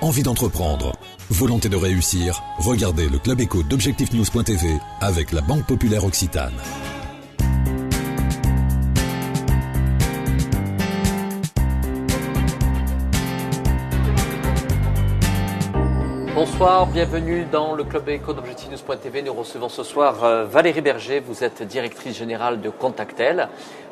Envie d'entreprendre, volonté de réussir, regardez le Club Éco d'Objectifnews.tv avec la Banque Populaire Occitane. Bonsoir, bienvenue dans le Club Éco d'Objectifnews.tv. Nous recevons ce soir Valérie Berger, vous êtes directrice générale de Contactel.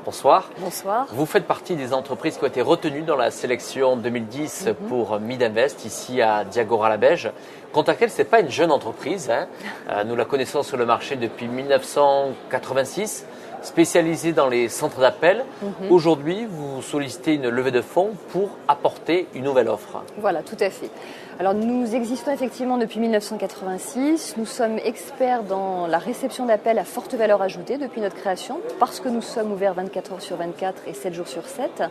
Bonsoir. Bonsoir. Vous faites partie des entreprises qui ont été retenues dans la sélection 2010 pour Midinvest, ici à Diagora-la-Beige. Contactel, ce n'est pas une jeune entreprise. Nous la connaissons sur le marché depuis 1986, spécialisée dans les centres d'appel. Aujourd'hui, vous sollicitez une levée de fonds pour apporter une nouvelle offre. Voilà, tout à fait. Alors nous existons effectivement depuis 1986. Nous sommes experts dans la réception d'appels à forte valeur ajoutée depuis notre création, parce que nous sommes ouverts 24 heures sur 24 et 7 jours sur 7.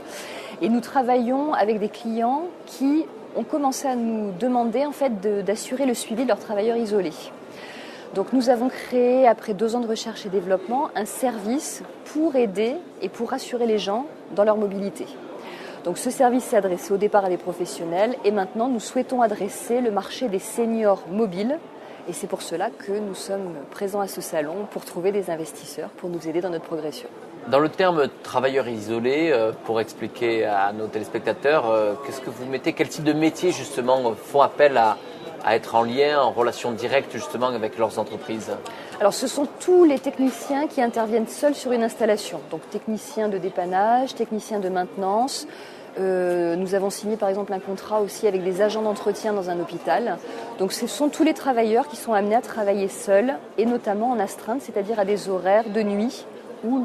Et nous travaillons avec des clients qui ont commencé à nous demander en fait d'assurer le suivi de leurs travailleurs isolés. Donc nous avons créé, après 2 ans de recherche et développement, un service pour aider et pour rassurer les gens dans leur mobilité. Donc ce service s'est adressé au départ à des professionnels et maintenant nous souhaitons adresser le marché des seniors mobiles et c'est pour cela que nous sommes présents à ce salon pour trouver des investisseurs pour nous aider dans notre progression. Dans le terme travailleur isolé, pour expliquer à nos téléspectateurs, qu'est-ce que vous mettez, quel type de métiers justement font appel à être en lien, en relation directe justement avec leurs entreprises? Alors ce sont tous les techniciens qui interviennent seuls sur une installation, donc techniciens de dépannage, techniciens de maintenance. Nous avons signé par exemple un contrat aussi avec des agents d'entretien dans un hôpital. Donc ce sont tous les travailleurs qui sont amenés à travailler seuls et notamment en astreinte, c'est-à-dire à des horaires de nuit où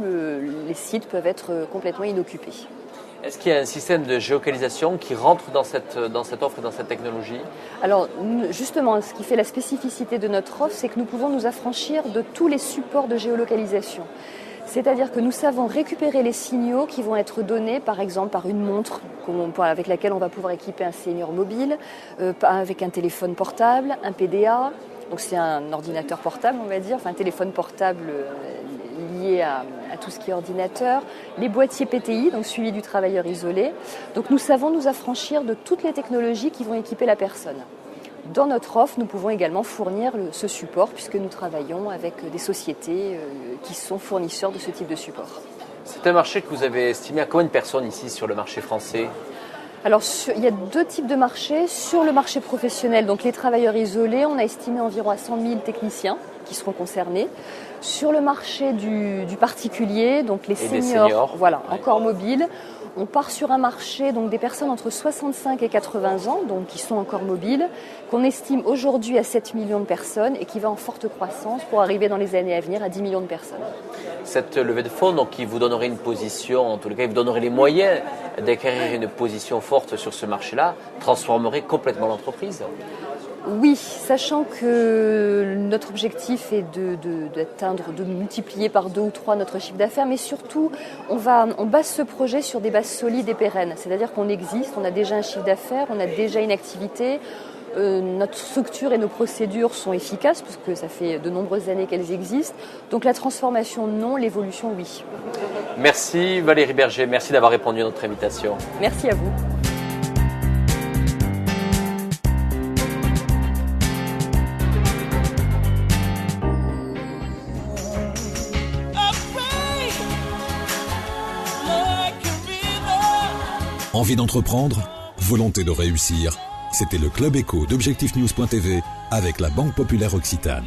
les sites peuvent être complètement inoccupés. Est-ce qu'il y a un système de géolocalisation qui rentre dans cette offre et dans cette technologie? Alors justement, ce qui fait la spécificité de notre offre, c'est que nous pouvons nous affranchir de tous les supports de géolocalisation. C'est-à-dire que nous savons récupérer les signaux qui vont être donnés, par exemple, par une montre avec laquelle on va pouvoir équiper un senior mobile, avec un téléphone portable, un PDA. Donc c'est un ordinateur portable, on va dire, enfin un téléphone portable lié à tout ce qui est ordinateur, les boîtiers PTI, donc suivi du travailleur isolé. Donc nous savons nous affranchir de toutes les technologies qui vont équiper la personne. Dans notre offre, nous pouvons également fournir ce support puisque nous travaillons avec des sociétés qui sont fournisseurs de ce type de support. C'est un marché que vous avez estimé à combien de personnes ici sur le marché français? Alors, il y a 2 types de marchés. Sur le marché professionnel, donc les travailleurs isolés, on a estimé environ à 100 000 techniciens qui seront concernés. Sur le marché du particulier, donc les seniors, voilà, encore mobiles, on part sur un marché donc des personnes entre 65 et 80 ans, donc qui sont encore mobiles, qu'on estime aujourd'hui à 7 millions de personnes et qui va en forte croissance pour arriver dans les années à venir à 10 millions de personnes. Cette levée de fonds, donc, qui vous donnerait une position, en tout cas, qui vous donnerait les moyens d'acquérir une position forte sur ce marché-là, transformerait complètement l'entreprise? Oui, sachant que notre objectif est de multiplier par 2 ou 3 notre chiffre d'affaires, mais surtout, on base ce projet sur des bases solides et pérennes. C'est-à-dire qu'on existe, on a déjà un chiffre d'affaires, on a déjà une activité. Notre structure et nos procédures sont efficaces, parce que ça fait de nombreuses années qu'elles existent. Donc la transformation, non, l'évolution, oui. Merci Valérie Berger, merci d'avoir répondu à notre invitation. Merci à vous. Envie d'entreprendre, volonté de réussir, c'était le Club Éco d'Objectifnews.tv avec la Banque Populaire Occitane.